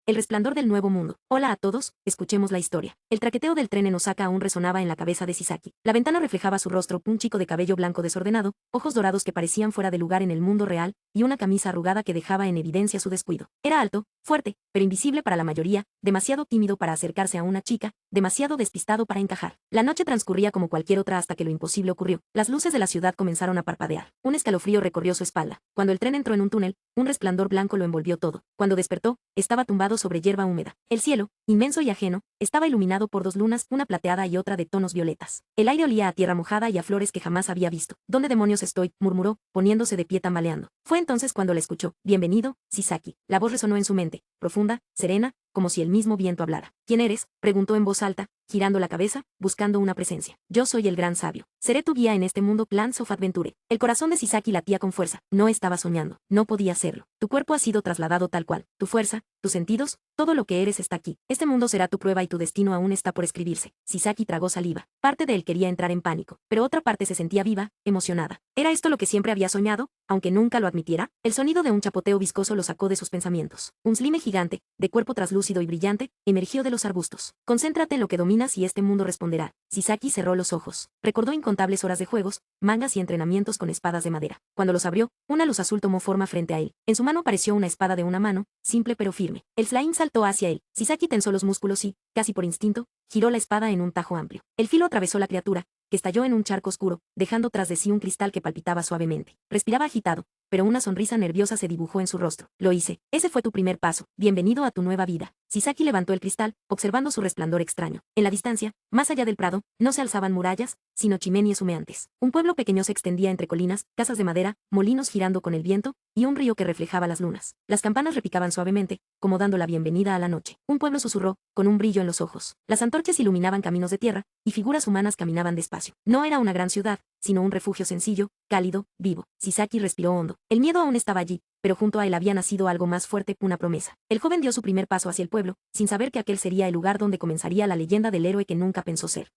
El resplandor del nuevo mundo. Hola a todos, escuchemos la historia. El traqueteo del tren en Osaka aún resonaba en la cabeza de Shisaki. La ventana reflejaba su rostro, un chico de cabello blanco desordenado, ojos dorados que parecían fuera de lugar en el mundo real, y una camisa arrugada que dejaba en evidencia su descuido. Era alto, fuerte, pero invisible para la mayoría, demasiado tímido para acercarse a una chica, demasiado despistado para encajar. La noche transcurría como cualquier otra hasta que lo imposible ocurrió. Las luces de la ciudad comenzaron a parpadear. Un escalofrío recorrió su espalda. Cuando el tren entró en un túnel, un resplandor blanco lo envolvió todo. Cuando despertó, estaba tumbado sobre hierba húmeda. El cielo, inmenso y ajeno, estaba iluminado por dos lunas, una plateada y otra de tonos violetas. El aire olía a tierra mojada y a flores que jamás había visto. ¿Dónde demonios estoy?, murmuró, poniéndose de pie tambaleando. Fue entonces cuando le escuchó. Bienvenido, Shisaki. La voz resonó en su mente, profunda, serena, como si el mismo viento hablara. ¿Quién eres?, preguntó en voz alta, girando la cabeza, buscando una presencia. Yo soy el gran sabio. Seré tu guía en este mundo Plans of Adventure. El corazón de Shisaki latía con fuerza. No estaba soñando. No podía hacerlo. Tu cuerpo ha sido trasladado tal cual. Tu fuerza, tus sentidos, todo lo que eres está aquí. Este mundo será tu prueba y tu destino aún está por escribirse. Shisaki tragó saliva. Parte de él quería entrar en pánico, pero otra parte se sentía viva, emocionada. ¿Era esto lo que siempre había soñado, aunque nunca lo admitiera? El sonido de un chapoteo viscoso lo sacó de sus pensamientos. Un slime gigante, de cuerpo traslúcido y brillante, emergió de los arbustos. Concéntrate en lo que dominas y este mundo responderá. Shisaki cerró los ojos. Recordó incontables horas de juegos, mangas y entrenamientos con espadas de madera. Cuando los abrió, una luz azul tomó forma frente a él. En su mano apareció una espada de una mano, simple pero firme. El slime saltó hacia él. Shisaki tensó los músculos y, casi por instinto, giró la espada en un tajo amplio. El filo atravesó la criatura, que estalló en un charco oscuro, dejando tras de sí un cristal que palpitaba suavemente. Respiraba agitado, pero una sonrisa nerviosa se dibujó en su rostro. Lo hice. Ese fue tu primer paso. Bienvenido a tu nueva vida. Shisaki levantó el cristal, observando su resplandor extraño. En la distancia, más allá del prado, no se alzaban murallas, sino chimeneas humeantes. Un pueblo pequeño se extendía entre colinas, casas de madera, molinos girando con el viento, y un río que reflejaba las lunas. Las campanas repicaban suavemente, como dando la bienvenida a la noche. Un pueblo susurró, con un brillo en los ojos. Las antorchas iluminaban caminos de tierra, y figuras humanas caminaban despacio. No era una gran ciudad, sino un refugio sencillo, cálido, vivo. Shisaki respiró hondo. El miedo aún estaba allí, pero junto a él había nacido algo más fuerte, una promesa. El joven dio su primer paso hacia el pueblo, sin saber que aquel sería el lugar donde comenzaría la leyenda del héroe que nunca pensó ser.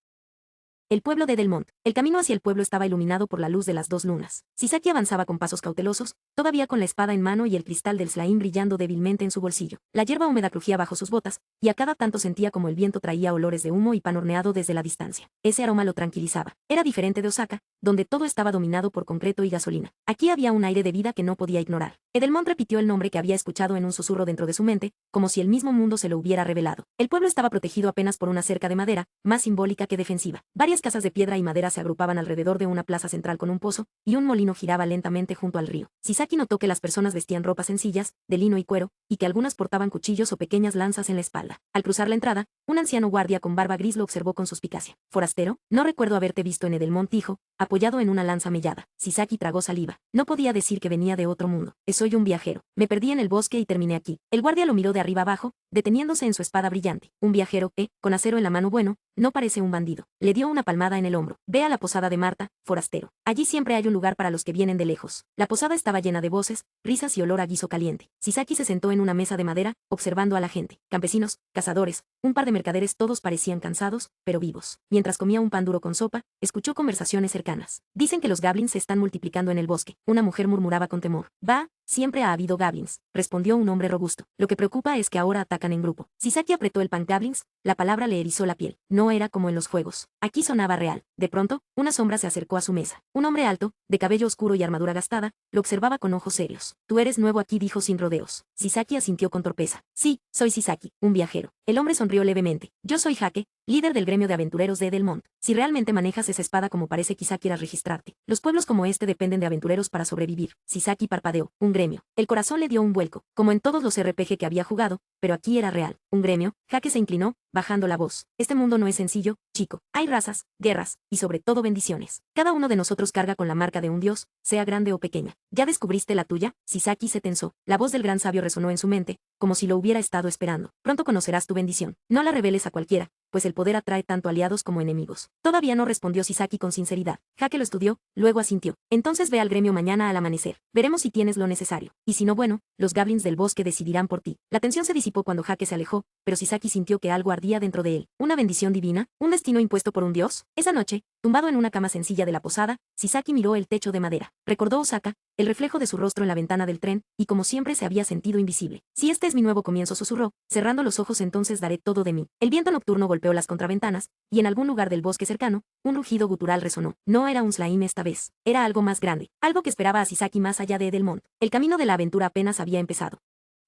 El pueblo de Delmont. El camino hacia el pueblo estaba iluminado por la luz de las dos lunas. Shisaki avanzaba con pasos cautelosos, todavía con la espada en mano y el cristal del slime brillando débilmente en su bolsillo. La hierba húmeda crujía bajo sus botas, y a cada tanto sentía como el viento traía olores de humo y pan horneado desde la distancia. Ese aroma lo tranquilizaba. Era diferente de Osaka, donde todo estaba dominado por concreto y gasolina. Aquí había un aire de vida que no podía ignorar. Edelmont repitió el nombre que había escuchado en un susurro dentro de su mente, como si el mismo mundo se lo hubiera revelado. El pueblo estaba protegido apenas por una cerca de madera, más simbólica que defensiva. Varias casas de piedra y madera se agrupaban alrededor de una plaza central con un pozo, y un molino giraba lentamente junto al río. Shisaki notó que las personas vestían ropas sencillas, de lino y cuero, y que algunas portaban cuchillos o pequeñas lanzas en la espalda. Al cruzar la entrada, un anciano guardia con barba gris lo observó con suspicacia. «Forastero, no recuerdo haberte visto en Edelmont», dijo, apoyado en una lanza mellada. Shisaki tragó saliva. No podía decir que venía de otro mundo. Soy un viajero. Me perdí en el bosque y terminé aquí. El guardia lo miró de arriba abajo, deteniéndose en su espada brillante. Un viajero, con acero en la mano, bueno, no parece un bandido. Le dio una palmada en el hombro. Ve a la posada de Marta, forastero. Allí siempre hay un lugar para los que vienen de lejos. La posada estaba llena de voces, risas y olor a guiso caliente. Shisaki se sentó en una mesa de madera, observando a la gente. Campesinos, cazadores, un par de mercaderes, todos parecían cansados, pero vivos. Mientras comía un pan duro con sopa, escuchó conversaciones cercanas. Dicen que los goblins se están multiplicando en el bosque. Una mujer murmuraba con temor. «Va, siempre ha habido goblins», respondió un hombre robusto. «Lo que preocupa es que ahora atacan en grupo». Shisaki apretó el pan. Goblins, la palabra le erizó la piel. No era como en los juegos. Aquí sonaba real. De pronto, una sombra se acercó a su mesa. Un hombre alto, de cabello oscuro y armadura gastada, lo observaba con ojos serios. «Tú eres nuevo aquí», dijo sin rodeos. Shisaki asintió con torpeza. «Sí, soy Shisaki, un viajero». El hombre sonrió levemente. «Yo soy Hake, líder del gremio de aventureros de Edelmont. Si realmente manejas esa espada como parece, quizá quieras registrarte. Los pueblos como este dependen de aventureros para sobrevivir». Shisaki parpadeó. Un gremio. El corazón le dio un vuelco, como en todos los RPG que había jugado, pero aquí era real. Un gremio. Hake se inclinó, bajando la voz. «Este mundo no es sencillo, chico. Hay razas, guerras, y sobre todo bendiciones. Cada uno de nosotros carga con la marca de un dios, sea grande o pequeña. ¿Ya descubriste la tuya?». Shisaki se tensó. La voz del gran sabio resonó en su mente, como si lo hubiera estado esperando. «Pronto conocerás tu bendición. No la reveles a cualquiera, pues el poder atrae tanto aliados como enemigos». Todavía no, respondió Shisaki con sinceridad. Hake lo estudió, luego asintió. «Entonces ve al gremio mañana al amanecer. Veremos si tienes lo necesario. Y si no, bueno, los goblins del bosque decidirán por ti». La tensión se disipó cuando Hake se alejó, pero Shisaki sintió que algo ardía ardía dentro de él. ¿Una bendición divina? ¿Un destino impuesto por un dios? Esa noche, tumbado en una cama sencilla de la posada, Shisaki miró el techo de madera. Recordó Osaka, el reflejo de su rostro en la ventana del tren, y como siempre se había sentido invisible. Si este es mi nuevo comienzo, susurró, cerrando los ojos, entonces daré todo de mí. El viento nocturno golpeó las contraventanas, y en algún lugar del bosque cercano, un rugido gutural resonó. No era un Slaim esta vez, era algo más grande, algo que esperaba a Shisaki más allá de Edelmont. El camino de la aventura apenas había empezado.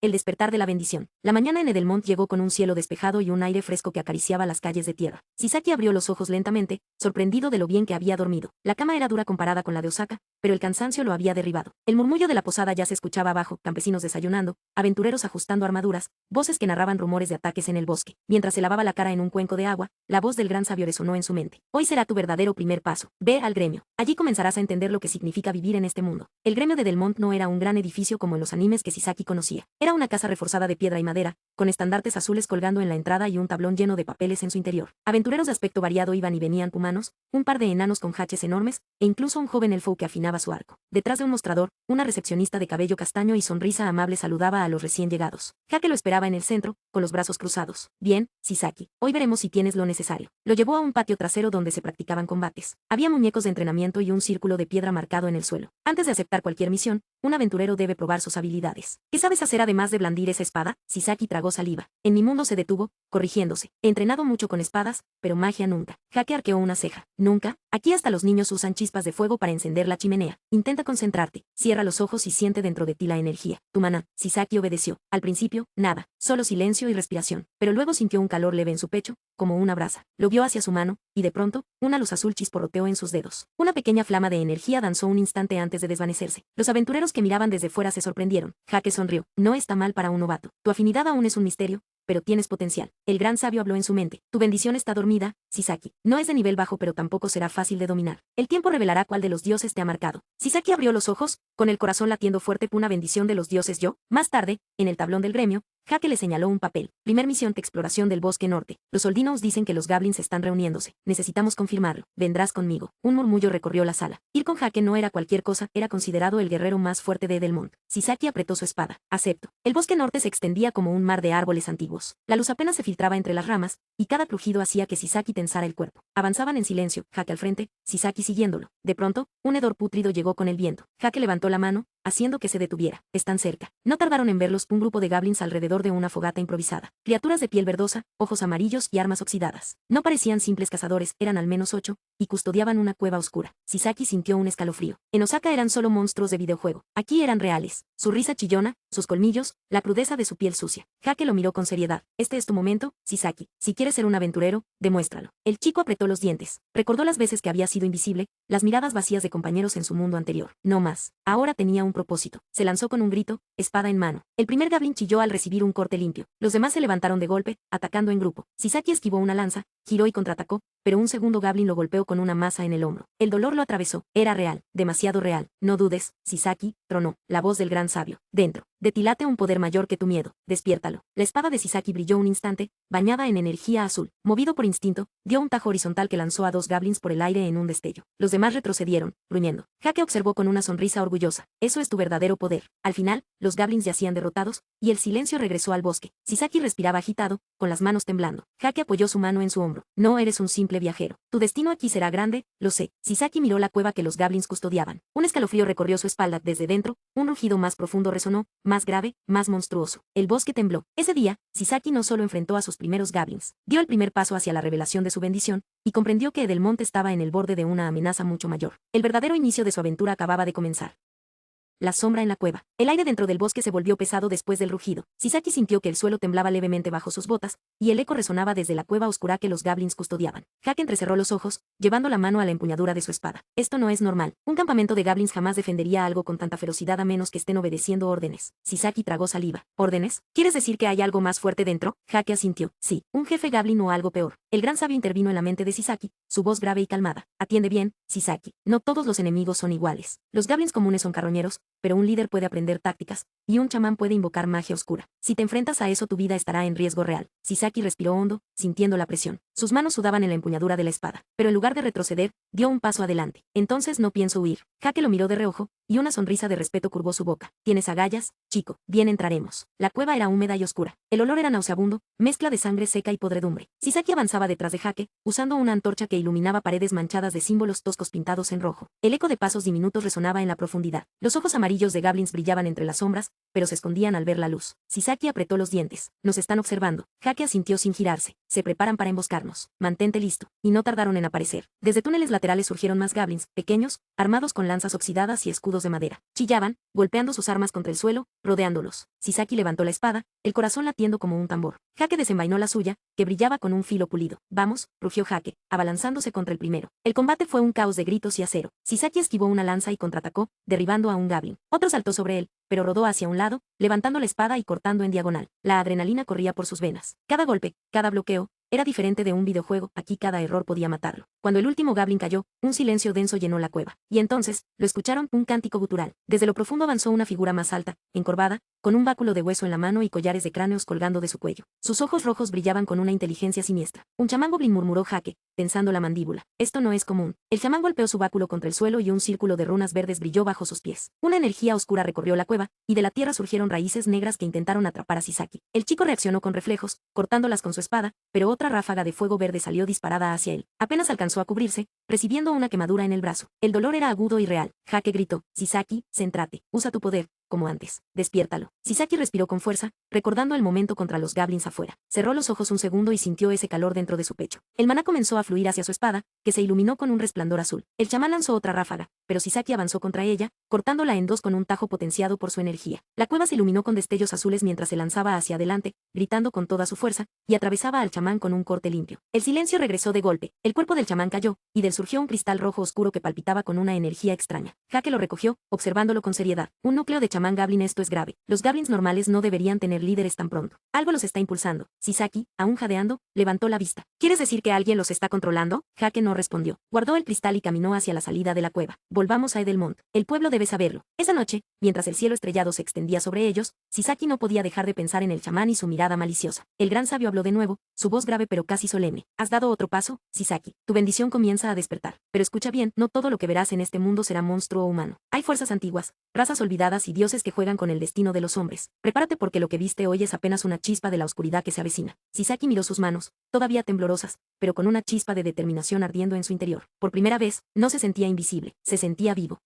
El despertar de la bendición. La mañana en Edelmont llegó con un cielo despejado y un aire fresco que acariciaba las calles de tierra. Shisaki abrió los ojos lentamente, sorprendido de lo bien que había dormido. La cama era dura comparada con la de Osaka, pero el cansancio lo había derribado. El murmullo de la posada ya se escuchaba abajo, campesinos desayunando, aventureros ajustando armaduras, voces que narraban rumores de ataques en el bosque. Mientras se lavaba la cara en un cuenco de agua, la voz del gran sabio resonó en su mente. Hoy será tu verdadero primer paso. Ve al gremio. Allí comenzarás a entender lo que significa vivir en este mundo. El gremio de Edelmont no era un gran edificio como en los animes que Shisaki conocía. Era una casa reforzada de piedra y madera, con estandartes azules colgando en la entrada y un tablón lleno de papeles en su interior. Aventureros de aspecto variado iban y venían, humanos, un par de enanos con haches enormes, e incluso un joven elfo que afinaba su arco. Detrás de un mostrador, una recepcionista de cabello castaño y sonrisa amable saludaba a los recién llegados. Hake lo esperaba en el centro, con los brazos cruzados. Bien, Shisaki, hoy veremos si tienes lo necesario. Lo llevó a un patio trasero donde se practicaban combates. Había muñecos de entrenamiento y un círculo de piedra marcado en el suelo. Antes de aceptar cualquier misión, un aventurero debe probar sus habilidades. ¿Qué sabes hacer además de blandir esa espada? Shisaki tragó saliva. En mi mundo se detuvo, corrigiéndose. He entrenado mucho con espadas, pero magia nunca. Hake arqueó una ceja. ¿Nunca? Aquí hasta los niños usan chispas de fuego para encender la chimenea. Intenta concentrarte. Cierra los ojos y siente dentro de ti la energía. Tu maná. Shisaki obedeció. Al principio, nada. Solo silencio y respiración. Pero luego sintió un calor leve en su pecho, como una brasa. Lo vio hacia su mano, y de pronto, una luz azul chisporroteó en sus dedos. Una pequeña flama de energía danzó un instante antes de desvanecerse. Los aventureros que miraban desde fuera se sorprendieron. Hake sonrió. No está mal para un novato. Tu afinidad aún es un misterio, pero tienes potencial. El gran sabio habló en su mente. Tu bendición está dormida, Shisaki. No es de nivel bajo, pero tampoco será fácil de dominar. El tiempo revelará cuál de los dioses te ha marcado. Shisaki abrió los ojos, con el corazón latiendo fuerte. Una bendición de los dioses yo. Más tarde, en el tablón del gremio, Hake le señaló un papel. Primer misión de exploración del bosque norte. Los Oldinos dicen que los goblins están reuniéndose. Necesitamos confirmarlo. Vendrás conmigo. Un murmullo recorrió la sala. Ir con Hake no era cualquier cosa, era considerado el guerrero más fuerte de Edelmont. Shisaki apretó su espada. Acepto. El bosque norte se extendía como un mar de árboles antiguos. La luz apenas se filtraba entre las ramas, y cada crujido hacía que Shisaki tensara el cuerpo. Avanzaban en silencio, Hake al frente, Shisaki siguiéndolo. De pronto, un hedor pútrido llegó con el viento. Hake levantó la mano, haciendo que se detuviera. Están cerca. No tardaron en verlos, un grupo de goblins alrededor de una fogata improvisada. Criaturas de piel verdosa, ojos amarillos y armas oxidadas. No parecían simples cazadores, eran al menos 8, y custodiaban una cueva oscura. Shisaki sintió un escalofrío. En Osaka eran solo monstruos de videojuego. Aquí eran reales. Su risa chillona, sus colmillos, la crudeza de su piel sucia. Hake lo miró con seriedad. Este es tu momento, Shisaki. Si quieres ser un aventurero, demuéstralo. El chico apretó los dientes. Recordó las veces que había sido invisible, las miradas vacías de compañeros en su mundo anterior. No más. Ahora tenía un propósito. Se lanzó con un grito, espada en mano. El primer goblin chilló al recibir un corte limpio. Los demás se levantaron de golpe, atacando en grupo. Shisaki esquivó una lanza, giró y contraatacó, pero un segundo goblin lo golpeó con una masa en el hombro. El dolor lo atravesó. Era real, demasiado real. No dudes, Shisaki, tronó, la voz del gran sabio. Dentro de ti late un poder mayor que tu miedo. Despiértalo. La espada de Shisaki brilló un instante, bañada en energía azul. Movido por instinto, dio un tajo horizontal que lanzó a 2 goblins por el aire en un destello. Los demás retrocedieron, gruñendo. Hake observó con una sonrisa orgullosa. Eso es tu verdadero poder. Al final, los goblins yacían derrotados, y el silencio regresó al bosque. Shisaki respiraba agitado, con las manos temblando. Hake apoyó su mano en su hombro. No eres un simple viajero. Tu destino aquí será grande, lo sé. Shisaki miró la cueva que los goblins custodiaban. Un escalofrío recorrió su espalda desde dentro, un rugido más profundo resonó, más grave, más monstruoso. El bosque tembló. Ese día, Shisaki no solo enfrentó a sus primeros goblins, dio el primer paso hacia la revelación de su bendición, y comprendió que Edelmont estaba en el borde de una amenaza mucho mayor. El verdadero inicio de su aventura acababa de comenzar. La sombra en la cueva. El aire dentro del bosque se volvió pesado después del rugido. Shisaki sintió que el suelo temblaba levemente bajo sus botas, y el eco resonaba desde la cueva oscura que los goblins custodiaban. Hake entrecerró los ojos, llevando la mano a la empuñadura de su espada. Esto no es normal. Un campamento de goblins jamás defendería algo con tanta ferocidad a menos que estén obedeciendo órdenes. Shisaki tragó saliva. ¿Órdenes? ¿Quieres decir que hay algo más fuerte dentro? Hake asintió. Sí, un jefe goblin o algo peor. El gran sabio intervino en la mente de Shisaki, su voz grave y calmada. Atiende bien, Shisaki. No todos los enemigos son iguales. Los goblins comunes son carroñeros, pero un líder puede aprender tácticas, y un chamán puede invocar magia oscura. Si te enfrentas a eso, tu vida estará en riesgo real. Shisaki respiró hondo, sintiendo la presión. Sus manos sudaban en la empuñadura de la espada, pero en lugar de retroceder, dio un paso adelante. Entonces no pienso huir. Hake lo miró de reojo, y una sonrisa de respeto curvó su boca. Tienes agallas, chico, bien entraremos. La cueva era húmeda y oscura. El olor era nauseabundo, mezcla de sangre seca y podredumbre. Sisaki avanzaba detrás de Jake, usando una antorcha que iluminaba paredes manchadas de símbolos toscos pintados en rojo. El eco de pasos diminutos resonaba en la profundidad. Los ojos amarillos de Goblins brillaban entre las sombras, pero se escondían al ver la luz. Sisaki apretó los dientes. Nos están observando. Jake asintió sin girarse. Se preparan para emboscarnos. Mantente listo. Y no tardaron en aparecer. Desde túneles laterales surgieron más Goblins, pequeños, armados con lanzas oxidadas y escudos de madera. Chillaban, golpeando sus armas contra el suelo, rodeándolos. Sisaki levantó la espada, el corazón latiendo como un tambor. Jake desenvainó la suya, que brillaba con un filo pulido. Vamos, rugió Jake, abalanzándose contra el primero. El combate fue un caos de gritos y acero. Sisaki esquivó una lanza y contraatacó, derribando a un Goblin. Otro saltó sobre él, pero rodó hacia un lado, levantando la espada y cortando en diagonal. La adrenalina corría por sus venas. Cada golpe, cada bloqueo, era diferente de un videojuego, aquí cada error podía matarlo. Cuando el último Goblin cayó, un silencio denso llenó la cueva. Y entonces, lo escucharon, un cántico gutural. Desde lo profundo avanzó una figura más alta, encorvada, con un báculo de hueso en la mano y collares de cráneos colgando de su cuello. Sus ojos rojos brillaban con una inteligencia siniestra. Un chamán goblin, murmuró Jake, tensando la mandíbula. Esto no es común. El chamán golpeó su báculo contra el suelo y un círculo de runas verdes brilló bajo sus pies. Una energía oscura recorrió la cueva, y de la tierra surgieron raíces negras que intentaron atrapar a Sisaki. El chico reaccionó con reflejos, cortándolas con su espada, pero otra ráfaga de fuego verde salió disparada hacia él. Apenas alcanzó a cubrirse, recibiendo una quemadura en el brazo. El dolor era agudo y real. Jake gritó, Sisaki, céntrate, usa tu poder, como antes. Despiértalo. Sisaki respiró con fuerza, recordando el momento contra los Goblins afuera. Cerró los ojos un segundo y sintió ese calor dentro de su pecho. El maná comenzó a fluir hacia su espada, que se iluminó con un resplandor azul. El chamán lanzó otra ráfaga, pero Sisaki avanzó contra ella, cortándola en dos con un tajo potenciado por su energía. La cueva se iluminó con destellos azules mientras se lanzaba hacia adelante, gritando con toda su fuerza, y atravesaba al chamán con un corte limpio. El silencio regresó de golpe. El cuerpo del chamán cayó, y del surgió un cristal rojo oscuro que palpitaba con una energía extraña. Jake lo recogió, observándolo con seriedad. Un núcleo de chamán Goblin, esto es grave. Los Goblins normales no deberían tener líderes tan pronto. Algo los está impulsando. Sisaki, aún jadeando, levantó la vista. ¿Quieres decir que alguien los está controlando? Jake no respondió. Guardó el cristal y caminó hacia la salida de la cueva. Volvamos a Edelmont. El pueblo debe saberlo. Esa noche, mientras el cielo estrellado se extendía sobre ellos, Sisaki no podía dejar de pensar en el chamán y su mirada maliciosa. El gran sabio habló de nuevo, su voz grave pero casi solemne. ¿Has dado otro paso, Sisaki? Tu bendición comienza a despertar. Pero escucha bien, no todo lo que verás en este mundo será monstruo o humano. Hay fuerzas antiguas, razas olvidadas y dioses que juegan con el destino de los hombres. Prepárate porque lo que viste hoy es apenas una chispa de la oscuridad que se avecina. Sisaki miró sus manos, todavía temblorosas, pero con una chispa de determinación ardiendo en su interior. Por primera vez, no se sentía invisible, se sentía vivo.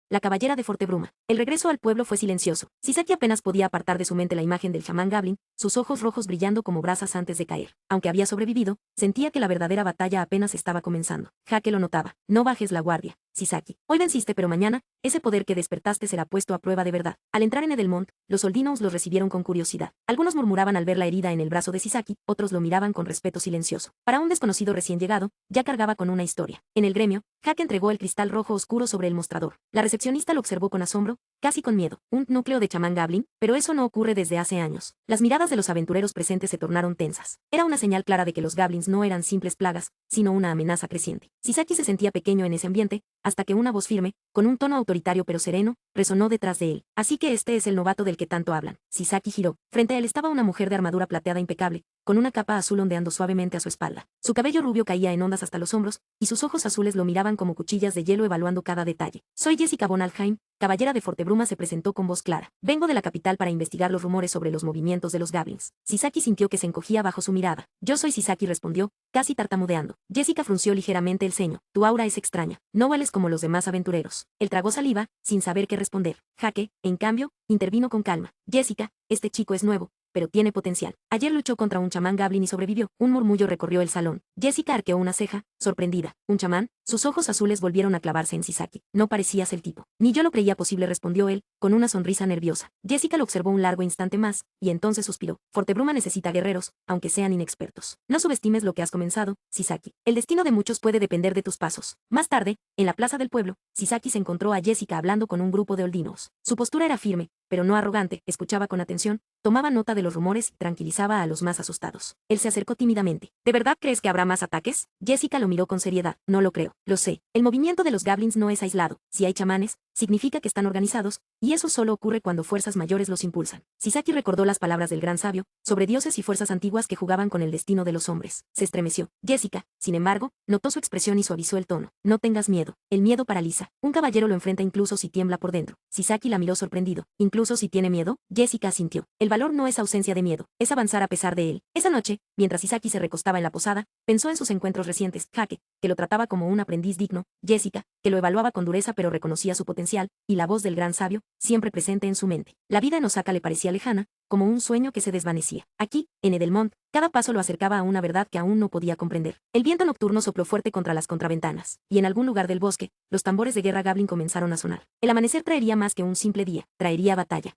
La caballera de Fortebruma. El regreso al pueblo fue silencioso. Sisaki apenas podía apartar de su mente la imagen del chamán Goblin, sus ojos rojos brillando como brasas antes de caer. Aunque había sobrevivido, sentía que la verdadera batalla apenas estaba comenzando. Jake lo notaba. No bajes la guardia, Sisaki. Hoy venciste, pero mañana, ese poder que despertaste será puesto a prueba de verdad. Al entrar en Edelmont, los Oldinos los recibieron con curiosidad. Algunos murmuraban al ver la herida en el brazo de Sisaki, otros lo miraban con respeto silencioso. Para un desconocido recién llegado, ya cargaba con una historia. En el gremio, Jake entregó el cristal rojo oscuro sobre el mostrador. La recepcionista lo observó con asombro, casi con miedo. Un núcleo de chamán Goblin, pero eso no ocurre desde hace años. Las miradas de los aventureros presentes se tornaron tensas. Era una señal clara de que los Goblins no eran simples plagas, sino una amenaza creciente. Sisaki se sentía pequeño en ese ambiente, hasta que una voz firme, con un tono autoritario pero sereno, resonó detrás de él. Así que este es el novato del que tanto hablan. Sisaki giró. Frente a él estaba una mujer de armadura plateada impecable, con una capa azul ondeando suavemente a su espalda. Su cabello rubio caía en ondas hasta los hombros, y sus ojos azules lo miraban como cuchillas de hielo evaluando cada detalle. Soy Jessica von Alheim, caballera de Fortebruma, se presentó con voz clara. Vengo de la capital para investigar los rumores sobre los movimientos de los Goblins. Sisaki sintió que se encogía bajo su mirada. Yo soy Sisaki, respondió, casi tartamudeando. Jessica frunció ligeramente el ceño. Tu aura es extraña. No hueles como los demás aventureros. Él tragó saliva, sin saber qué responder. Jake, en cambio, intervino con calma. Jessica, este chico es nuevo, pero tiene potencial. Ayer luchó contra un chamán Goblin y sobrevivió. Un murmullo recorrió el salón. Jessica arqueó una ceja, sorprendida. ¿Un chamán? Sus ojos azules volvieron a clavarse en Sisaki. No parecías el tipo. Ni yo lo creía posible, respondió él, con una sonrisa nerviosa. Jessica lo observó un largo instante más, y entonces suspiró. Fortebruma necesita guerreros, aunque sean inexpertos. No subestimes lo que has comenzado, Sisaki. El destino de muchos puede depender de tus pasos. Más tarde, en la plaza del pueblo, Sisaki se encontró a Jessica hablando con un grupo de Oldinos. Su postura era firme, pero no arrogante, escuchaba con atención, tomaba nota de los rumores y tranquilizaba a los más asustados. Él se acercó tímidamente. ¿De verdad crees que habrá más ataques? Jessica lo miró con seriedad. No lo creo. Lo sé. El movimiento de los Goblins no es aislado. Si hay chamanes, significa que están organizados, y eso solo ocurre cuando fuerzas mayores los impulsan. Sisaki recordó las palabras del gran sabio, sobre dioses y fuerzas antiguas que jugaban con el destino de los hombres. Se estremeció. Jessica, sin embargo, notó su expresión y suavizó el tono. No tengas miedo. El miedo paraliza. Un caballero lo enfrenta incluso si tiembla por dentro. Sisaki la miró sorprendido. ¿Incluso si tiene miedo? Jessica asintió. El valor no es ausencia de miedo, es avanzar a pesar de él. Esa noche, mientras Sisaki se recostaba en la posada, pensó en sus encuentros recientes. Hake, que lo trataba como un aprendiz digno, Jessica, que lo evaluaba con dureza pero reconocía su potencial, y la voz del gran sabio, siempre presente en su mente. La vida en Osaka le parecía lejana, como un sueño que se desvanecía. Aquí, en Edelmont, cada paso lo acercaba a una verdad que aún no podía comprender. El viento nocturno sopló fuerte contra las contraventanas, y en algún lugar del bosque, los tambores de guerra Gablin comenzaron a sonar. El amanecer traería más que un simple día, traería batalla.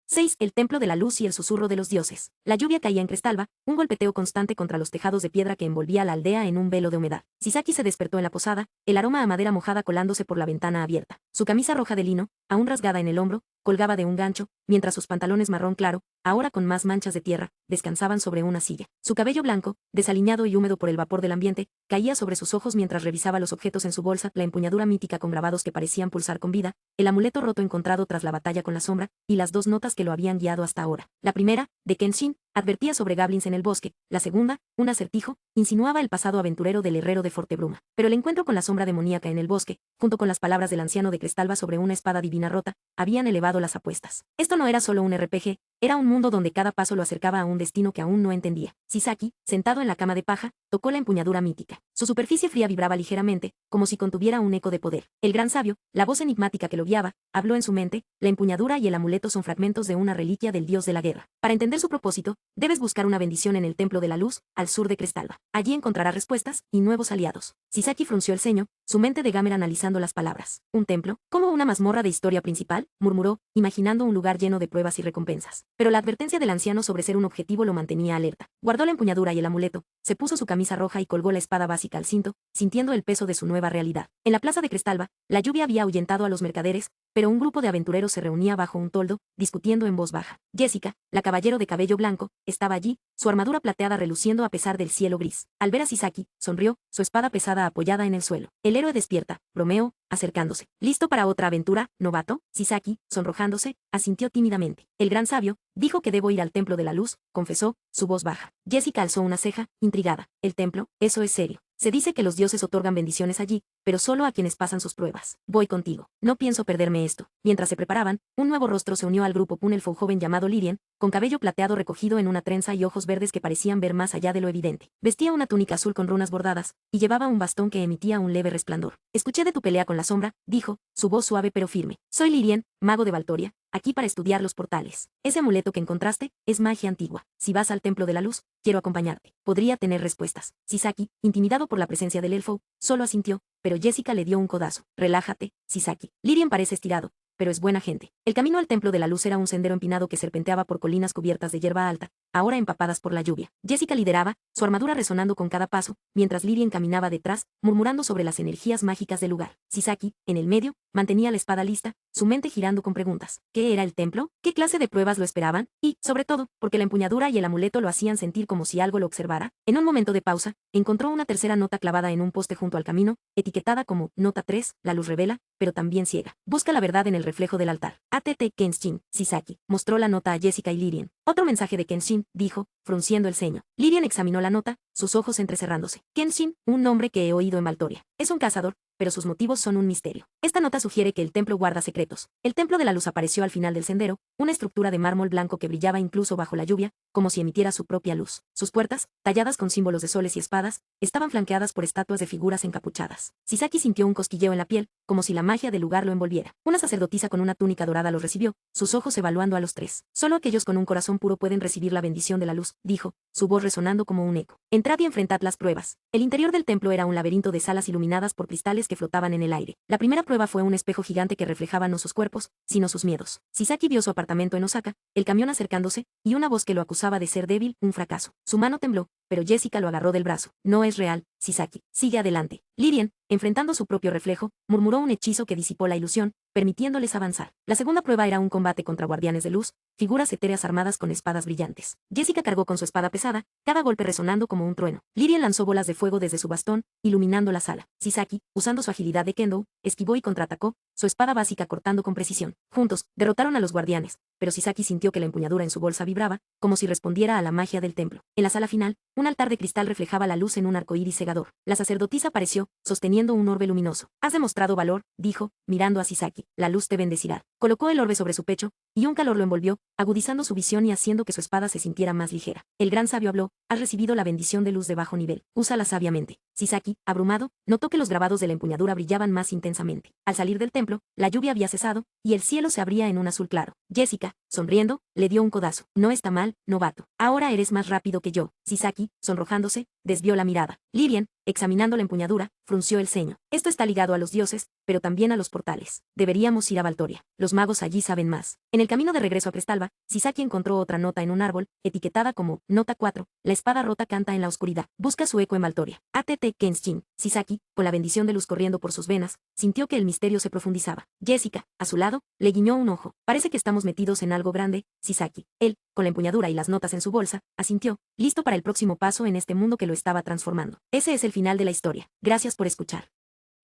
6. El templo de la luz y el susurro de los dioses. La lluvia caía en Cristalba, un golpeteo constante contra los tejados de piedra que envolvía a la aldea en un velo de humedad. Sisaki se despertó en la posada, el aroma a madera mojada colándose por la ventana abierta. Su camisa roja de lino, aún rasgada en el hombro, colgaba de un gancho, mientras sus pantalones marrón claro, ahora con más manchas de tierra, descansaban sobre una silla. Su cabello blanco, desaliñado y húmedo por el vapor del ambiente, caía sobre sus ojos mientras revisaba los objetos en su bolsa, la empuñadura mítica con grabados que parecían pulsar con vida, el amuleto roto encontrado tras la batalla con la sombra, y las dos notas que lo habían guiado hasta ahora. La primera, de Kenshin, advertía sobre goblins en el bosque. La segunda, un acertijo, insinuaba el pasado aventurero del herrero de Fortebruma. Pero el encuentro con la sombra demoníaca en el bosque, junto con las palabras del anciano de Cristalba sobre una espada divina rota, habían elevado las apuestas. Esto no era solo un RPG, era un mundo donde cada paso lo acercaba a un destino que aún no entendía. Sisaki, sentado en la cama de paja, tocó la empuñadura mítica. Su superficie fría vibraba ligeramente, como si contuviera un eco de poder. El gran sabio, la voz enigmática que lo guiaba, habló en su mente. La empuñadura y el amuleto son fragmentos de una reliquia del dios de la guerra. Para entender su propósito, debes buscar una bendición en el Templo de la Luz, al sur de Cristalba. Allí encontrarás respuestas y nuevos aliados. Sisaki frunció el ceño, su mente de gamer analizando las palabras. ¿Un templo? ¿Como una mazmorra de historia principal? Murmuró, imaginando un lugar lleno de pruebas y recompensas. Pero la advertencia del anciano sobre ser un objetivo lo mantenía alerta. Guardó la empuñadura y el amuleto, se puso su camisa roja y colgó la espada básica al cinto, sintiendo el peso de su nueva realidad. En la plaza de Cristalba, la lluvia había ahuyentado a los mercaderes, pero un grupo de aventureros se reunía bajo un toldo, discutiendo en voz baja. Jessica, la caballero de cabello blanco, estaba allí, su armadura plateada reluciendo a pesar del cielo gris. Al ver a Sisaki, sonrió, su espada pesada apoyada en el suelo. El héroe despierta, bromeó, acercándose. ¿Listo para otra aventura, novato? Sisaki, sonrojándose, asintió tímidamente. El gran sabio, dijo que debo ir al Templo de la Luz, confesó, su voz baja. Jessica alzó una ceja, intrigada. ¿El templo? Eso es serio. Se dice que los dioses otorgan bendiciones allí, pero solo a quienes pasan sus pruebas. Voy contigo. No pienso perderme esto. Mientras se preparaban, un nuevo rostro se unió al grupo. Un elfo joven llamado Lirien, con cabello plateado recogido en una trenza y ojos verdes que parecían ver más allá de lo evidente. Vestía una túnica azul con runas bordadas, y llevaba un bastón que emitía un leve resplandor. Escuché de tu pelea con la sombra, dijo, su voz suave pero firme. Soy Lirien, mago de Valtoria, aquí para estudiar los portales. Ese amuleto que encontraste es magia antigua. Si vas al Templo de la Luz, quiero acompañarte. Podría tener respuestas. Sisaki, intimidado por la presencia del elfo, solo asintió, pero Jessica le dio un codazo. Relájate, Sisaki. Lirien parece estirado, pero es buena gente. El camino al Templo de la Luz era un sendero empinado que serpenteaba por colinas cubiertas de hierba alta, ahora empapadas por la lluvia. Jessica lideraba, su armadura resonando con cada paso, mientras Lirien caminaba detrás, murmurando sobre las energías mágicas del lugar. Sisaki, en el medio, mantenía la espada lista, su mente girando con preguntas. ¿Qué era el templo? ¿Qué clase de pruebas lo esperaban? Y, sobre todo, porque la empuñadura y el amuleto lo hacían sentir como si algo lo observara. En un momento de pausa, encontró una tercera nota clavada en un poste junto al camino, etiquetada como Nota 3, la luz revela, pero también ciega. Busca la verdad en el reflejo del altar. ATT Kenshin, Sisaki. Mostró la nota a Jessica y Lirien. Otro mensaje de Kenshin, dijo, frunciendo el ceño. Lirien examinó la nota, sus ojos entrecerrándose. Kenshin, un nombre que he oído en Valtoria. Es un cazador, pero sus motivos son un misterio. Esta nota sugiere que el templo guarda secretos. El Templo de la Luz apareció al final del sendero, una estructura de mármol blanco que brillaba incluso bajo la lluvia, como si emitiera su propia luz. Sus puertas, talladas con símbolos de soles y espadas, estaban flanqueadas por estatuas de figuras encapuchadas. Sisaki sintió un cosquilleo en la piel, como si la magia del lugar lo envolviera. Una sacerdotisa con una túnica dorada los recibió, sus ojos evaluando a los tres. Solo aquellos con un corazón puro pueden recibir la bendición de la luz, dijo, su voz resonando como un eco. Entrad y enfrentad las pruebas. El interior del templo era un laberinto de salas iluminadas por cristales que flotaban en el aire. La primera prueba fue un espejo gigante que reflejaba no sus cuerpos, sino sus miedos. Sisaki vio su apartamento en Osaka, el camión acercándose, y una voz que lo acusaba de ser débil, un fracaso. Su mano tembló, pero Jessica lo agarró del brazo. No es real, Sisaki, sigue adelante. Lirien, enfrentando su propio reflejo, murmuró un hechizo que disipó la ilusión, permitiéndoles avanzar. La segunda prueba era un combate contra guardianes de luz, figuras etéreas armadas con espadas brillantes. Jessica cargó con su espada pesada, cada golpe resonando como un trueno. Lirien lanzó bolas de fuego desde su bastón, iluminando la sala. Sisaki, usando su agilidad de kendo, esquivó y contraatacó, su espada básica cortando con precisión. Juntos, derrotaron a los guardianes, pero Sisaki sintió que la empuñadura en su bolsa vibraba, como si respondiera a la magia del templo. En la sala final, un altar de cristal reflejaba la luz en un arcoíris cegador. La sacerdotisa apareció, sosteniendo un orbe luminoso. Has demostrado valor, dijo, mirando a Sisaki. La luz te bendecirá. Colocó el orbe sobre su pecho, y un calor lo envolvió, agudizando su visión y haciendo que su espada se sintiera más ligera. El gran sabio habló, has recibido la bendición de luz de bajo nivel. Úsala sabiamente. Sisaki, abrumado, notó que los grabados de la empuñadura brillaban más intensamente. Al salir del templo, la lluvia había cesado, y el cielo se abría en un azul claro. Jessica, sonriendo, le dio un codazo. No está mal, novato. Ahora eres más rápido que yo. Sisaki, sonrojándose, desvió la mirada. Lirien, examinando la empuñadura, frunció el ceño. Esto está ligado a los dioses, pero también a los portales. Deberíamos ir a Valtoria. Los magos allí saben más. En el camino de regreso a Crestalva, Sisaki encontró otra nota en un árbol, etiquetada como Nota 4. La espada rota canta en la oscuridad. Busca su eco en Valtoria. ATT Kenshin. Sisaki, con la bendición de luz corriendo por sus venas, sintió que el misterio se profundizaba. Jessica, a su lado, le guiñó un ojo. Parece que estamos metidos en algo grande, Sisaki. Él, con la empuñadura y las notas en su bolsa, asintió, listo para el próximo paso en este mundo que lo estaba transformando. Ese es el final de la historia. Gracias por escuchar.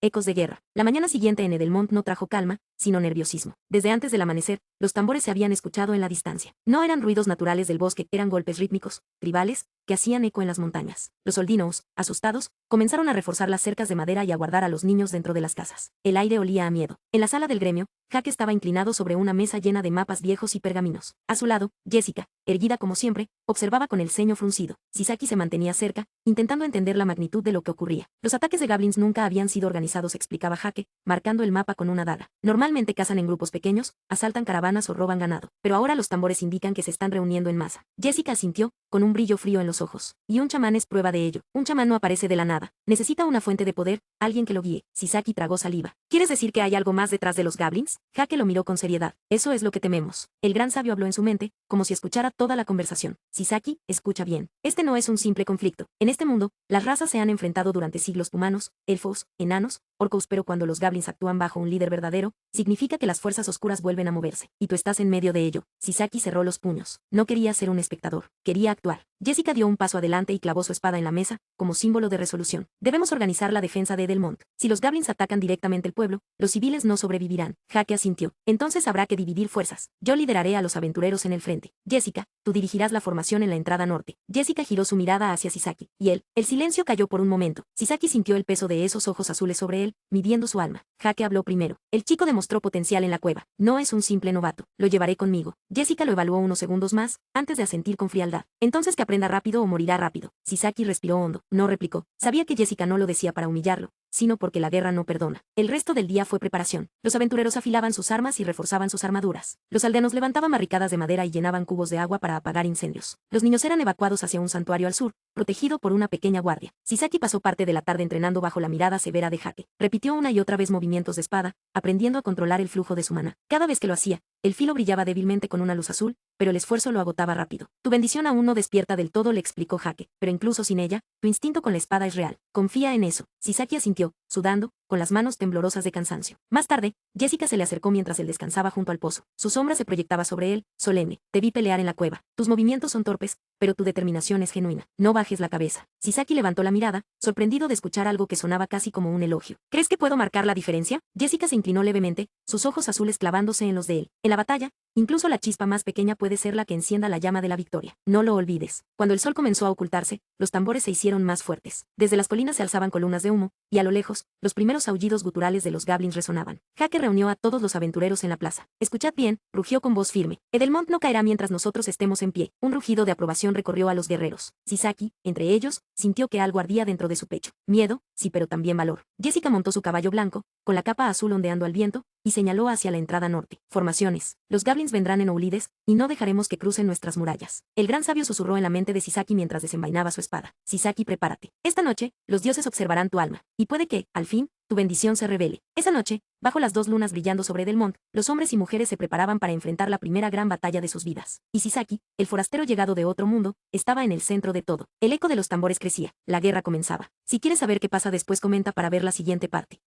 Ecos de guerra. La mañana siguiente en Edelmont no trajo calma, sino nerviosismo. Desde antes del amanecer, los tambores se habían escuchado en la distancia. No eran ruidos naturales del bosque, eran golpes rítmicos, tribales, que hacían eco en las montañas. Los Oldinos, asustados, comenzaron a reforzar las cercas de madera y a guardar a los niños dentro de las casas. El aire olía a miedo. En la sala del gremio, Jaque estaba inclinado sobre una mesa llena de mapas viejos y pergaminos. A su lado, Jessica, erguida como siempre, observaba con el ceño fruncido. Sisaki se mantenía cerca, intentando entender la magnitud de lo que ocurría. Los ataques de goblins nunca habían sido organizados, explicaba Jaque, marcando el mapa con una daga. Normalmente cazan en grupos pequeños, asaltan caravanas o roban ganado, pero ahora los tambores indican que se están reuniendo en masa. Jessica asintió, con un brillo frío en los ojos. Y un chamán es prueba de ello. Un chamán no aparece de la nada. Necesita una fuente de poder, alguien que lo guíe. Sisaki tragó saliva. ¿Quieres decir que hay algo más detrás de los goblins? Jaque lo miró con seriedad. Eso es lo que tememos. El gran sabio habló en su mente, como si escuchara toda la conversación. Sisaki, escucha bien. Este no es un simple conflicto. En este mundo, las razas se han enfrentado durante siglos: humanos, elfos, enanos, orcos, pero cuando los goblins actúan bajo un líder verdadero, significa que las fuerzas oscuras vuelven a moverse. Y tú estás en medio de ello. Sisaki cerró los puños. No quería ser un espectador. Quería actuar. Jessica dio un paso adelante y clavó su espada en la mesa, como símbolo de resolución. Debemos organizar la defensa de Edelmont. Si los goblins atacan directamente el pueblo, los civiles no sobrevivirán. Jaque asintió. Entonces habrá que dividir fuerzas. Yo lideraré a los aventureros en el frente. Jessica, tú dirigirás la formación en la entrada norte. Jessica giró su mirada hacia Sisaki. Y él. El silencio cayó por un momento. Sisaki sintió el peso de esos ojos azules sobre él, midiendo su alma. Jaque habló primero. El chico demostró potencial en la cueva. No es un simple novato. Lo llevaré conmigo. Jessica lo evaluó unos segundos más, antes de asentir con frialdad. Entonces que aprenda rápido o morirá rápido. Sisaki respiró hondo. No replicó. Sabía que Jessica no lo decía para humillarlo, sino porque la guerra no perdona. El resto del día fue preparación. Los aventureros afilaban sus armas y reforzaban sus armaduras. Los aldeanos levantaban barricadas de madera y llenaban cubos de agua para apagar incendios. Los niños eran evacuados hacia un santuario al sur, protegido por una pequeña guardia. Sisaki pasó parte de la tarde entrenando bajo la mirada severa de Jaque. Repitió una y otra vez movimientos de espada, aprendiendo a controlar el flujo de su maná. Cada vez que lo hacía, el filo brillaba débilmente con una luz azul, pero el esfuerzo lo agotaba rápido. Tu bendición aún no despierta del todo, le explicó Jaque, pero incluso sin ella, tu instinto con la espada es real. Confía en eso. Sisaki asintió, sudando, con las manos temblorosas de cansancio. Más tarde, Jessica se le acercó mientras él descansaba junto al pozo. Su sombra se proyectaba sobre él, solemne. Te vi pelear en la cueva. Tus movimientos son torpes, pero tu determinación es genuina. No bajes la cabeza. Sisaki levantó la mirada, sorprendido de escuchar algo que sonaba casi como un elogio. ¿Crees que puedo marcar la diferencia? Jessica se inclinó levemente, sus ojos azules clavándose en los de él. En la batalla, incluso la chispa más pequeña puede ser la que encienda la llama de la victoria. No lo olvides. Cuando el sol comenzó a ocultarse, los tambores se hicieron más fuertes. Desde las colinas se alzaban columnas de humo, y a lo lejos, los primeros aullidos guturales de los goblins resonaban. Jaque reunió a todos los aventureros en la plaza. Escuchad bien, rugió con voz firme. Edelmont no caerá mientras nosotros estemos en pie. Un rugido de aprobación recorrió a los guerreros. Sisaki, entre ellos, sintió que algo ardía dentro de su pecho. Miedo, sí, pero también valor. Jessica montó su caballo blanco, con la capa azul ondeando al viento, y señaló hacia la entrada norte. Formaciones. Los goblins vendrán en Oulides, y no dejaremos que crucen nuestras murallas. El gran sabio susurró en la mente de Sisaki mientras desenvainaba su espada. Sisaki, prepárate. Esta noche, los dioses observarán tu alma, y puede que, al fin, tu bendición se revele. Esa noche, bajo las dos lunas brillando sobre Delmont, los hombres y mujeres se preparaban para enfrentar la primera gran batalla de sus vidas. Y Sisaki, el forastero llegado de otro mundo, estaba en el centro de todo. El eco de los tambores crecía. La guerra comenzaba. Si quieres saber qué pasa después, comenta para ver la siguiente parte.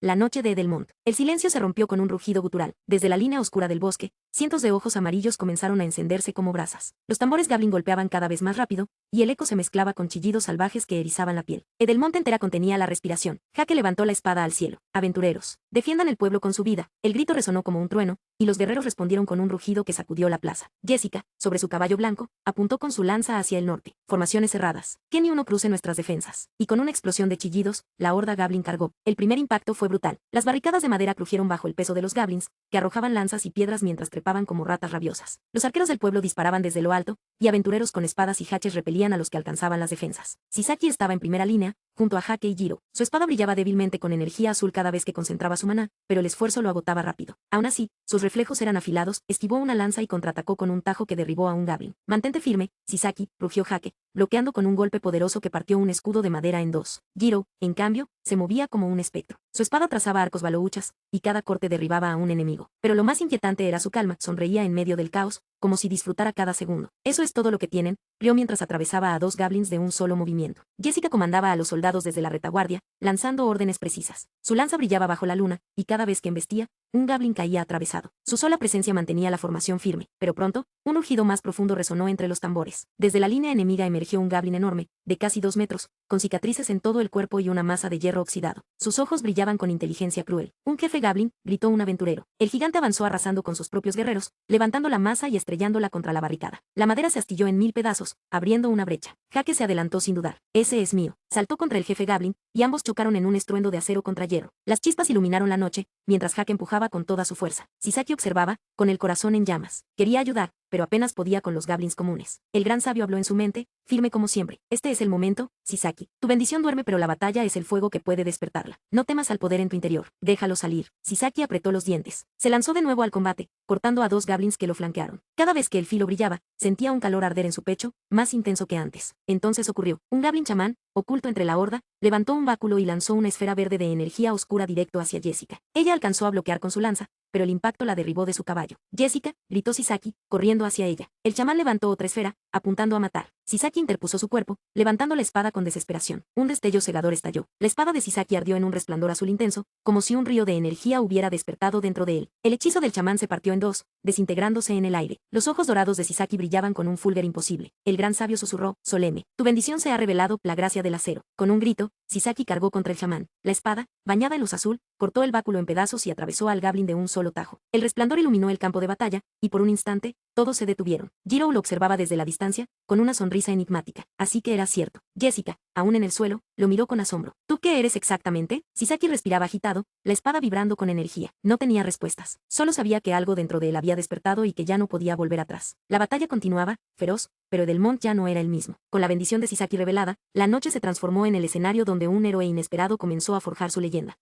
La noche de Edelmont. El silencio se rompió con un rugido gutural. Desde la línea oscura del bosque, cientos de ojos amarillos comenzaron a encenderse como brasas. Los tambores Gablin golpeaban cada vez más rápido, y el eco se mezclaba con chillidos salvajes que erizaban la piel. Edelmont entera contenía la respiración. Jaque levantó la espada al cielo. Aventureros, defiendan el pueblo con su vida. El grito resonó como un trueno, y los guerreros respondieron con un rugido que sacudió la plaza. Jessica, sobre su caballo blanco, apuntó con su lanza hacia el norte. Formaciones cerradas. Que ni uno cruce nuestras defensas. Y con una explosión de chillidos, la horda Gablin cargó. El primer impacto fue brutal. Las barricadas de madera crujieron bajo el peso de los Gablins, que arrojaban lanzas y piedras mientras trepaban como ratas rabiosas. Los arqueros del pueblo disparaban desde lo alto, y aventureros con espadas y haches repelían a los que alcanzaban las defensas. Sisaki estaba en primera línea, junto a Jaque y Jiro. Su espada brillaba débilmente con energía azul cada vez que concentraba su maná, pero el esfuerzo lo agotaba rápido. Aún así, sus reflejos eran afilados, esquivó una lanza y contraatacó con un tajo que derribó a un Gablin. Mantente firme, Sisaki, rugió Jaque, bloqueando con un golpe poderoso que partió un escudo de madera en dos. Jiro, en cambio, se movía como un espectro. Su espada trazaba arcos balouchas, y cada corte derribaba a un enemigo. Pero lo más inquietante era su calma, sonreía en medio del caos, como si disfrutara cada segundo. Eso es todo lo que tienen, rió mientras atravesaba a dos Gablins de un solo movimiento. Jessica comandaba a los soldados desde la retaguardia, lanzando órdenes precisas. Su lanza brillaba bajo la luna, y cada vez que embestía, un Gablin caía atravesado. Su sola presencia mantenía la formación firme, pero pronto, un rugido más profundo resonó entre los tambores. Desde la línea enemiga emergió un Gablin enorme, de casi 2 metros, con cicatrices en todo el cuerpo y una masa de hierro oxidado. Sus ojos brillaban con inteligencia cruel. Un jefe Gablin, gritó un aventurero. El gigante avanzó arrasando con sus propios guerreros, levantando la masa y estrellándola contra la barricada. La madera se astilló en 1000 pedazos, abriendo una brecha. Jaque se adelantó sin dudar. Ese es mío. Saltó contra el jefe Gablin, y ambos chocaron en un estruendo de acero contra hierro. Las chispas iluminaron la noche, mientras Jaque empujaba con toda su fuerza. Sisaki observaba, con el corazón en llamas. Quería ayudar, pero apenas podía con los Gablins comunes. El gran sabio habló en su mente, firme como siempre. Este es el momento, Sisaki. Tu bendición duerme, pero la batalla es el fuego que puede despertarla. No temas al poder en tu interior. Déjalo salir. Sisaki apretó los dientes. Se lanzó de nuevo al combate, cortando a dos Gablins que lo flanquearon. Cada vez que el filo brillaba, sentía un calor arder en su pecho, más intenso que antes. Entonces ocurrió. Un Gablin chamán, oculto entre la horda, levantó un báculo y lanzó una esfera verde de energía oscura directo hacia Jessica. Ella alcanzó a bloquear con su lanza, pero el impacto la derribó de su caballo. Jessica, gritó Sisaki, corriendo hacia ella. El chamán levantó otra esfera, apuntando a matar. Sisaki interpuso su cuerpo, levantando la espada con desesperación. Un destello cegador estalló. La espada de Sisaki ardió en un resplandor azul intenso, como si un río de energía hubiera despertado dentro de él. El hechizo del chamán se partió en dos, desintegrándose en el aire. Los ojos dorados de Sisaki brillaban con un fulgor imposible. El gran sabio susurró, solemne. Tu bendición se ha revelado, la gracia del acero. Con un grito, Sisaki cargó contra el chamán. La espada, bañada en luz azul, cortó el báculo en pedazos y atravesó al Gablin de un solo tajo. El resplandor iluminó el campo de batalla, y por un instante, todos se detuvieron. Jiro lo observaba desde la distancia, con una sonrisa enigmática. Así que era cierto. Jessica, aún en el suelo, lo miró con asombro. ¿Tú qué eres exactamente? Sisaki respiraba agitado, la espada vibrando con energía. No tenía respuestas. Solo sabía que algo dentro de él había despertado y que ya no podía volver atrás. La batalla continuaba, feroz, pero Edelmont ya no era el mismo. Con la bendición de Sisaki revelada, la noche se transformó en el escenario donde un héroe inesperado comenzó a forjar su leyenda.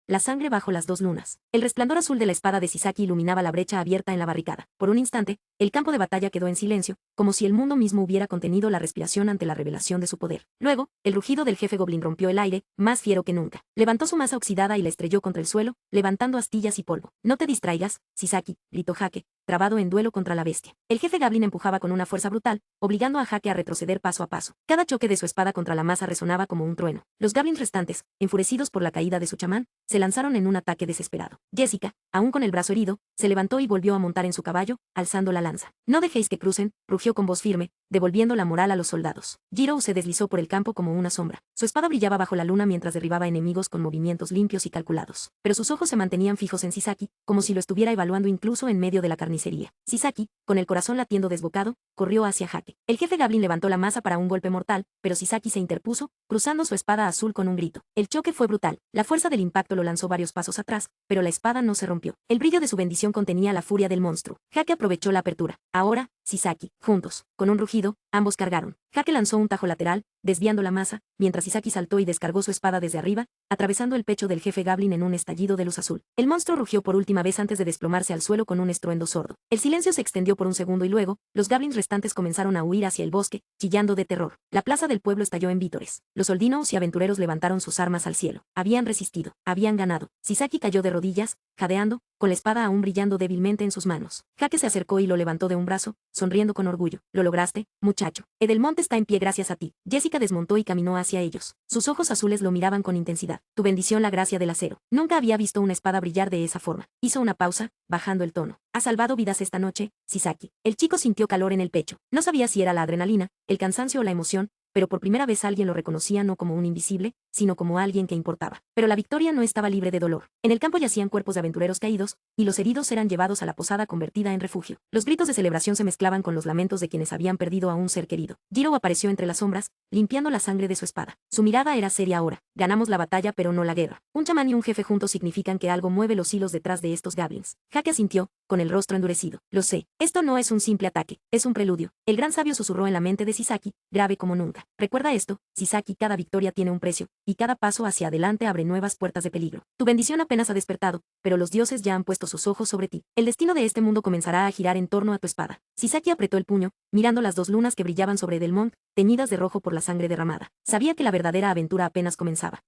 La sangre bajo las dos lunas. El resplandor azul de la espada de Sisaki iluminaba la brecha abierta en la barricada. Por un instante, el campo de batalla quedó en silencio, como si el mundo mismo hubiera contenido la respiración ante la revelación de su poder. Luego, el rugido del jefe Goblin rompió el aire, más fiero que nunca. Levantó su masa oxidada y la estrelló contra el suelo, levantando astillas y polvo. No te distraigas, Sisaki, gritó Jaque, trabado en duelo contra la bestia. El jefe Gablin empujaba con una fuerza brutal, obligando a Jaque a retroceder paso a paso. Cada choque de su espada contra la masa resonaba como un trueno. Los Gablins restantes, enfurecidos por la caída de su chamán, se lanzaron en un ataque desesperado. Jessica, aún con el brazo herido, se levantó y volvió a montar en su caballo, alzando la lanza. No dejéis que crucen, rugió con voz firme, devolviendo la moral a los soldados. Jiro se deslizó por el campo como una sombra. Su espada brillaba bajo la luna mientras derribaba enemigos con movimientos limpios y calculados. Pero sus ojos se mantenían fijos en Sisaki, como si lo estuviera evaluando incluso en medio de la carnicería. Sisaki, con el corazón latiendo desbocado, corrió hacia Jaque. El jefe Gablin levantó la masa para un golpe mortal, pero Sisaki se interpuso, cruzando su espada azul con un grito. El choque fue brutal. La fuerza del impacto lo lanzó varios pasos atrás, pero la espada no se rompió. El brillo de su bendición contenía la furia del monstruo. Jaque aprovechó la apertura. Ahora, Sisaki. Juntos, con un rugido, ambos cargaron. Jake lanzó un tajo lateral, desviando la masa, mientras Sisaki saltó y descargó su espada desde arriba, atravesando el pecho del jefe Goblin en un estallido de luz azul. El monstruo rugió por última vez antes de desplomarse al suelo con un estruendo sordo. El silencio se extendió por un segundo y luego, los Goblins restantes comenzaron a huir hacia el bosque, chillando de terror. La plaza del pueblo estalló en vítores. Los Oldinos y aventureros levantaron sus armas al cielo. Habían resistido, habían ganado. Sisaki cayó de rodillas, jadeando, con la espada aún brillando débilmente en sus manos. Jake se acercó y lo levantó de un brazo, sonriendo con orgullo. Lo lograste, muchacho. Edelmont está en pie gracias a ti. Jessica desmontó y caminó hacia ellos. Sus ojos azules lo miraban con intensidad. Tu bendición, la gracia del acero. Nunca había visto una espada brillar de esa forma. Hizo una pausa, bajando el tono. Has salvado vidas esta noche, Sisaki. El chico sintió calor en el pecho. No sabía si era la adrenalina, el cansancio o la emoción, pero por primera vez alguien lo reconocía no como un invisible, sino como alguien que importaba. Pero la victoria no estaba libre de dolor. En el campo yacían cuerpos de aventureros caídos, y los heridos eran llevados a la posada convertida en refugio. Los gritos de celebración se mezclaban con los lamentos de quienes habían perdido a un ser querido. Jiro apareció entre las sombras, limpiando la sangre de su espada. Su mirada era seria ahora. Ganamos la batalla pero no la guerra. Un chamán y un jefe juntos significan que algo mueve los hilos detrás de estos goblins. Jake asintió, con el rostro endurecido. Lo sé. Esto no es un simple ataque, es un preludio. El gran sabio susurró en la mente de Sisaki, grave como nunca. Recuerda esto, Sisaki, cada victoria tiene un precio, y cada paso hacia adelante abre nuevas puertas de peligro. Tu bendición apenas ha despertado, pero los dioses ya han puesto sus ojos sobre ti. El destino de este mundo comenzará a girar en torno a tu espada. Sisaki apretó el puño, mirando las dos lunas que brillaban sobre Edelmont, teñidas de rojo por la sangre derramada. Sabía que la verdadera aventura apenas comenzaba.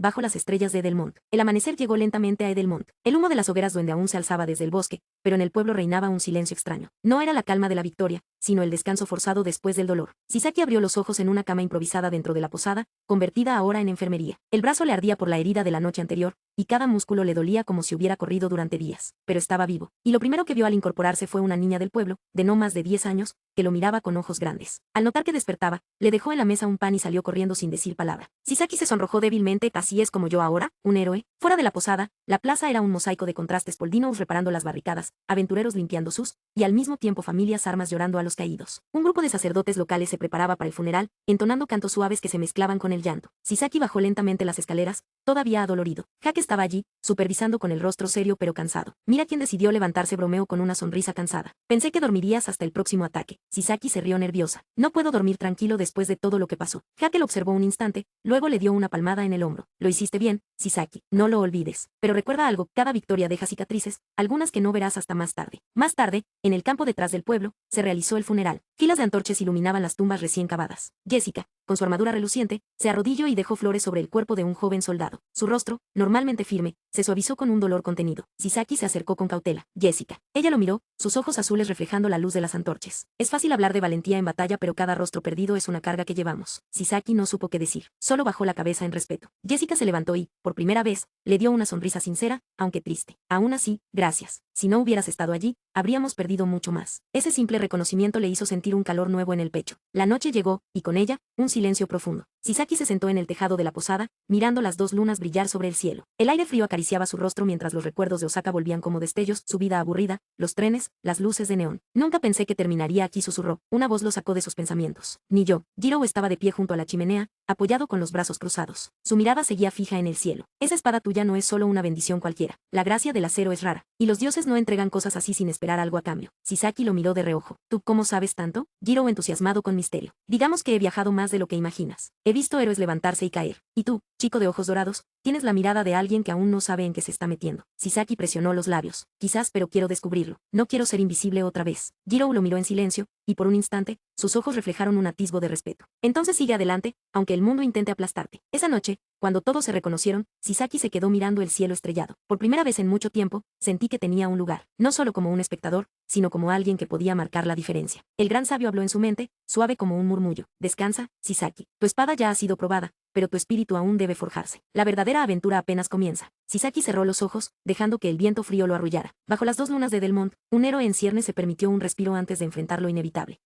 Bajo las estrellas de Edelmont. El amanecer llegó lentamente a Edelmont. El humo de las hogueras duende aún se alzaba desde el bosque, pero en el pueblo reinaba un silencio extraño. No era la calma de la victoria, sino el descanso forzado después del dolor. Sisaki abrió los ojos en una cama improvisada dentro de la posada, convertida ahora en enfermería. El brazo le ardía por la herida de la noche anterior, y cada músculo le dolía como si hubiera corrido durante días. Pero estaba vivo, y lo primero que vio al incorporarse fue una niña del pueblo, de no más de 10 años, que lo miraba con ojos grandes. Al notar que despertaba, le dejó en la mesa un pan y salió corriendo sin decir palabra. Sisaki se sonrojó débilmente. Así es como yo ahora, un héroe. Fuera de la posada, la plaza era un mosaico de contrastes: poldinos reparando las barricadas, aventureros limpiando sus, y al mismo tiempo familias armas llorando a los caídos. Un grupo de sacerdotes locales se preparaba para el funeral, entonando cantos suaves que se mezclaban con el llanto. Sisaki bajó lentamente las escaleras, todavía adolorido. Jake estaba allí, supervisando con el rostro serio pero cansado. Mira quién decidió levantarse, bromeó con una sonrisa cansada. Pensé que dormirías hasta el próximo ataque. Sisaki se rió nerviosa. No puedo dormir tranquilo después de todo lo que pasó. Jake lo observó un instante, luego le dio una palmada en el hombro. Lo hiciste bien, Sisaki. No lo olvides. Pero recuerda algo, cada victoria deja cicatrices, algunas que no verás hasta más tarde. Más tarde, en el campo detrás del pueblo, se realizó el funeral. Filas de antorchas iluminaban las tumbas recién cavadas. Jessica, con su armadura reluciente, se arrodilló y dejó flores sobre el cuerpo de un joven soldado. Su rostro, normalmente firme, se suavizó con un dolor contenido. Sisaki se acercó con cautela. Jessica. Ella lo miró, sus ojos azules reflejando la luz de las antorchas. Es fácil hablar de valentía en batalla, pero cada rostro perdido es una carga que llevamos. Sisaki no supo qué decir. Solo bajó la cabeza en respeto. Jessica se levantó y, por primera vez, le dio una sonrisa sincera, aunque triste. Aún así, gracias. Si no hubieras estado allí, habríamos perdido mucho más. Ese simple reconocimiento le hizo sentir un calor nuevo en el pecho. La noche llegó, y con ella, un silencio profundo. Sisaki se sentó en el tejado de la posada, mirando las dos lunas brillar sobre el cielo. El aire frío acariciaba su rostro mientras los recuerdos de Osaka volvían como destellos, su vida aburrida, los trenes, las luces de neón. Nunca pensé que terminaría aquí, susurró. Una voz lo sacó de sus pensamientos. Ni yo. Jiro estaba de pie junto a la chimenea, apoyado con los brazos cruzados. Su mirada seguía fija en el cielo. Esa espada tuya no es solo una bendición cualquiera. La gracia del acero es rara, y los dioses no entregan cosas así sin esperar algo a cambio. Sisaki lo miró de reojo. ¿Tú cómo sabes tanto? Jiro, entusiasmado con misterio. Digamos que he viajado más de lo que imaginas. He visto héroes levantarse y caer. Y tú, chico de ojos dorados, tienes la mirada de alguien que aún no sabe en qué se está metiendo. Sisaki presionó los labios. Quizás, pero quiero descubrirlo. No quiero ser invisible otra vez. Jiro lo miró en silencio, y por un instante, sus ojos reflejaron un atisbo de respeto. Entonces sigue adelante, aunque el mundo intente aplastarte. Esa noche, cuando todos se reconocieron, Sisaki se quedó mirando el cielo estrellado. Por primera vez en mucho tiempo, sentí que tenía un lugar, no solo como un espectador, sino como alguien que podía marcar la diferencia. El gran sabio habló en su mente, suave como un murmullo. Descansa, Sisaki. Tu espada ya ha sido probada, pero tu espíritu aún debe forjarse. La verdadera aventura apenas comienza. Sisaki cerró los ojos, dejando que el viento frío lo arrullara. Bajo las dos lunas de Edelmont, un héroe en ciernes se permitió un respiro antes de enfrentar lo inevitable.